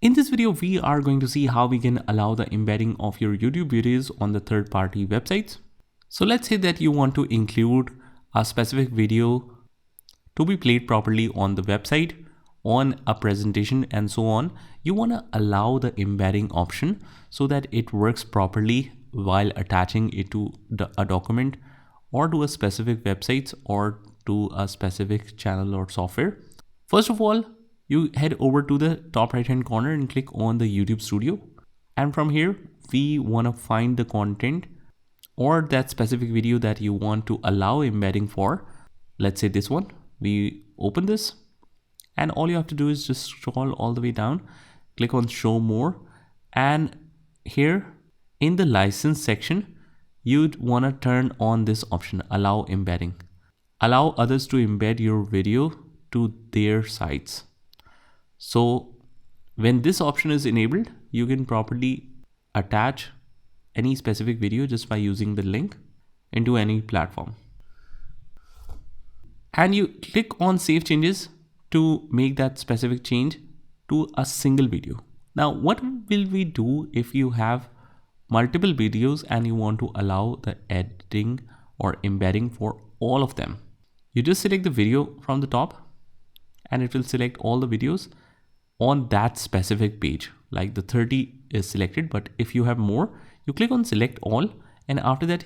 In this video, we are going to see how we can allow the embedding of your YouTube videos on the third-party websites. So let's say that you want to include a specific video to be played properly on the website, on a presentation and so on. You want to allow the embedding option so that it works properly while attaching it to a document or to a specific website or to a specific channel or software. First of all, you head over to the top right hand corner and click on the YouTube Studio. And from here, we want to find the content or that specific video that you want to allow embedding for. Let's say this one. We open this and all you have to do is just scroll all the way down, click on show more, and here in the license section, you'd want to turn on this option, allow embedding. Allow others to embed your video to their sites. So when this option is enabled, you can properly attach any specific video just by using the link into any platform. And you click on save changes to make that specific change to a single video. Now, what will we do if you have multiple videos and you want to allow the editing or embedding for all of them? You just select the video from the top and it will select all the videos on that specific page. Like the 30 is selected, but if you have more, you click on select all, and after that,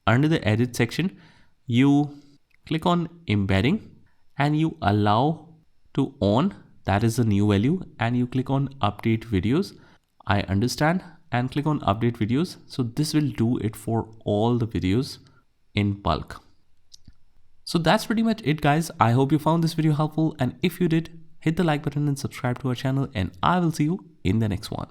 under the edit section, you click on embedding and you allow to on, that is the new value, and you click on update videos. I understand, and click on update videos. So this will do it for all the videos in bulk. So that's pretty much it, guys. I hope you found this video helpful, and if you did, hit the like button and subscribe to our channel, and I will see you in the next one.